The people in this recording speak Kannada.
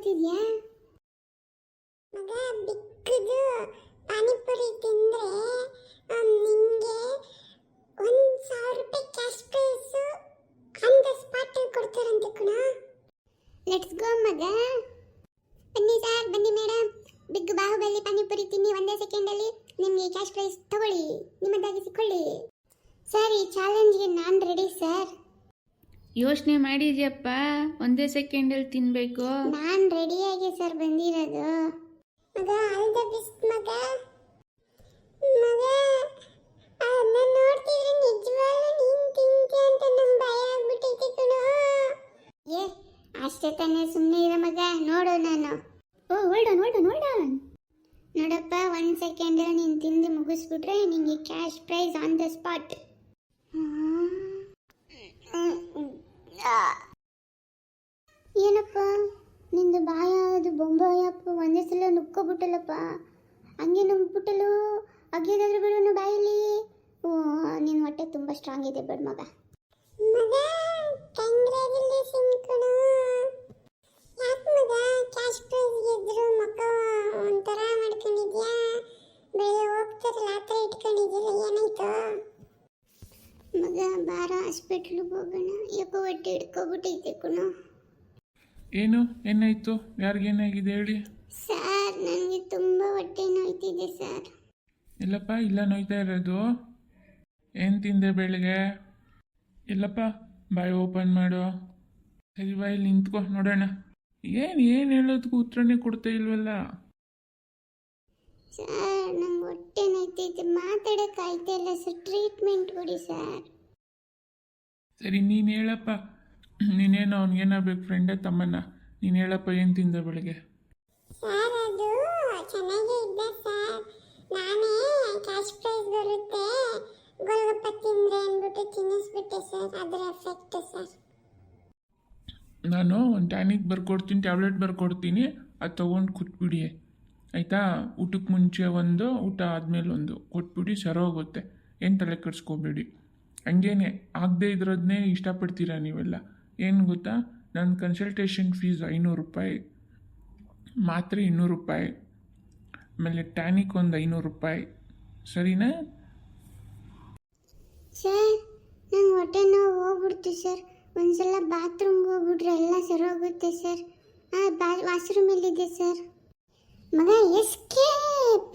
ಮಾಡ್ತಿದ್ಯಾ ಮಗ? ಬಿಕ್ಕದು ಪಾನಿಪುರಿ ತಿಂದ್ರೆ ನಿಮಗೆ 1,000 ರೂಪಾಯಿ cash prize on the spot ಕೊಡ್ತಾರಂತೆ ಕಣ. ಲೆಟ್ಸ್ ಗೋ ಮಗ. ಬನ್ನಿ ಸರ್, ಬನ್ನಿ ಮೇಡಮ್. ಬಿಗ್ ಬಾಹುಬಲಿ ಪಾನಿಪುರಿ ತಿನ್ನಿ, ಒಂದೇ ಸೆಕೆಂಡಲ್ಲಿ ನಿಮಗೆ ಕ್ಯಾಶ್ ಪ್ರೈಸ್ ತಗೊಳ್ಳಿ, ನಿಮ್ಮದಾಗಿಸಿಕೊಳ್ಳಿ. ಸರ್, ಈ ಚಾಲೆಂಜ್ಗೆ ನಾನು ರೆಡಿ ಸರ್. ಯೋಚನೆ ಮಾಡಿದ್ಯಪ್ಪ, ಒಂದೇ ಸೆಕೆಂಡಲ್ಲಿ ತಿನ್ನಬೇಕು. ನಾನು ರೆಡಿಯಾಗಿ ಸರ್ ಬಂದಿರೋದು. ಮಗ, ಆಲ್ ದ ಬೆಸ್ಟ್ ಮಗ. ಮಗ, ಅದನ್ನ ನೋಡ್ತಿದ್ರೆ ನಿಜವಾಗ್ಲೂ ನೀನ್ ತಿಂತೀಯ ಅಂತ ನಂಗೆ ಭಯ ಆಗ್ಬಿಟ್ಟೈತೆ ಕಣ. ಏ, ಅಷ್ಟೇ ತಾನೇ, ಸುಮ್ಮನೆ ಇರೋ ಮಗ. ನೋಡು ನಾನು. ಓ, ಹೋಲ್ಡ್ ಆನ್. ನೋಡಪ್ಪ, 1 ಸೆಕೆಂಡಲ್ಲಿ ನೀನು ತಿಂದು ಮುಗಿಸ್ಬಿಟ್ರೆ ನಿಮಗೆ cash prize on the spot. ಏನಪ್ಪ ನಿಂದು ಬಾಯ ಅದು ಬೊಂಬಾಯಪ್ಪ, ಒಂದೇ ಸಲ ನುಕ್ಕೋಬಿಟ್ಟಲ್ಲಪ್ಪ. ಹಂಗೆ ನುಗ್ಬಿಟ್ಟಲು, ಅಗ್ಗೇದಾದ್ರೂ ಬಿಡು ಬಾಯಲ್ಲಿ. ಓ, ನಿನ್ನ ಹೊಟ್ಟೆ ತುಂಬ ಸ್ಟ್ರಾಂಗ್ ಇದೆ ಬಿಡು ಮಗ. ಮಗ, ಕಂಗ್ರ್ಯಾಚುಲೇಷನ್ ಕಣ. ಯಾಕೆ ಮಗ ಕ್ಯಾಶ್ ಪ್ರೈಸ್ ಗೆದ್ರು ಮಕ್ಕ ಒಂಥರ ಮಾಡ್ಕೊಂಡಿದ್ಯಾ? ಬೆಳೆ ಹೋಗ್ತಾರಲ್ಲ ಆ ಥರ ಇಟ್ಕೊಂಡಿದ್ಯಲ್ಲ, ಏನಾಯ್ತು? ಮಗ, ಬಾರ ಹಾಸ್ಪಿಟ್ಲಿಗೆ ಹೋಗೋಣ. ಯಾಕೋ ಹೊಟ್ಟೆ ಹಿಡ್ಕೊಬಿಟ್ಟೈತೆ ಕಣ. ಏನಾಯ್ತು? ಯಾರಿಗೇನಾಗಿದೆ ಹೇಳಿ? ಸರ್, ನನಗೆ ತುಂಬ ಹೊಟ್ಟೆ ನೋಯ್ತಿದೆ ಸರ್. ಇಲ್ಲಪ್ಪ, ಇಲ್ಲ ನೋಯ್ತಾ ಇರೋದು. ಏನು ತಿಂದೆ ಬೆಳಗ್ಗೆ? ಇಲ್ಲಪ್ಪ, ಬಾಯಿ ಓಪನ್ ಮಾಡು. ಸರಿ, ಬಾಯಲ್ಲಿ ನಿಂತ್ಕೊ ನೋಡೋಣ. ಏನು ಹೇಳೋದಕ್ಕೂ ಉತ್ತರನೇ ಕೊಡ್ತಾ ಇಲ್ವಲ್ಲ. ಸರ್, ನಂಗೆ ಹೊಟ್ಟೆ ನೋಯ್ತೈತೆ, ಮಾತಾಡೋಕ್ಕಾಯ್ತಾ ಇಲ್ಲ ಸರ್. ಟ್ರೀಟ್ಮೆಂಟ್ ಕೊಡಿ ಸರ್. ಸರಿ, ನೀನು ಹೇಳಪ್ಪ. ನೀನೇನು ಅವ್ನಿಗೇನಾಗಬೇಕು, ಫ್ರೆಂಡೇ ತಮ್ಮನ್ನ? ನೀನು ಹೇಳಪ್ಪ, ಏನು ತಿಂದೆ ಬೆಳಗ್ಗೆ? ಸರ್, ಅದು ಚೆನ್ನಾಗೇ ಇದೆ ಸರ್. ನಾನೇ ಕ್ಯಾಶ್ ಪ್ರೈಸ್ ಬರುತ್ತೆ ಗೋಲ್ಗಪ್ಪ ತಿಂದ್ರೆ ಅಂದ್ಬಿಟ್ಟು ತಿನ್ನಿಸ್ಬಿಟ್ಟೆ ಸರ್. ಅದರ ಎಫೆಕ್ಟ್ ಸರ್. ನಾನು ಒಂದು ಟ್ಯಾನಿಕ್ ಬರ್ಕೊಡ್ತೀನಿ, ಟ್ಯಾಬ್ಲೆಟ್ ಬರ್ಕೊಡ್ತೀನಿ, ಅದು ತೊಗೊಂಡು ಕೂತ್ಬಿಡಿ ಆಯಿತಾ? ಊಟಕ್ಕೆ ಮುಂಚೆ ಒಂದು, ಊಟ ಆದಮೇಲೆ ಒಂದು ಕೊಟ್ಬಿಡಿ, ಸರೋಗುತ್ತೆ. ಏನು ತಲೆ ಕೆಡಿಸ್ಕೋಬೇಡಿ. ಹಂಗೇನೆ ಆಗದೆ ಇದ್ರದನ್ನೇ ಇಷ್ಟಪಡ್ತೀರಾ ನೀವೆಲ್ಲ. ಏನು ಗೊತ್ತಾ, ನನ್ನ ಕನ್ಸಲ್ಟೇಷನ್ ಫೀಸ್ 500 ರೂಪಾಯಿ, ಮಾತ್ರೆ 200 ರೂಪಾಯಿ, ಆಮೇಲೆ ಟ್ಯಾನಿಕ್ ಒಂದು 500 ರೂಪಾಯಿ. ಸರಿನಾ? ಸರ್, ನಂಗೆ ಹೊಟ್ಟೆ ನೋವು ಹೋಗ್ಬಿಡ್ತು ಸರ್. ಒಂದ್ಸಲ ಬಾತ್ರೂಮ್ಗೆ ಹೋಗ್ಬಿಟ್ರೆ ಎಲ್ಲ ಸರೋಗುತ್ತೆ ಸರ್. ವಾಶ್ರೂಮ್ ಎಲ್ಲಿದೆ ಸರ್? ಮಗ, ಎಸ್ಕೇಪ್.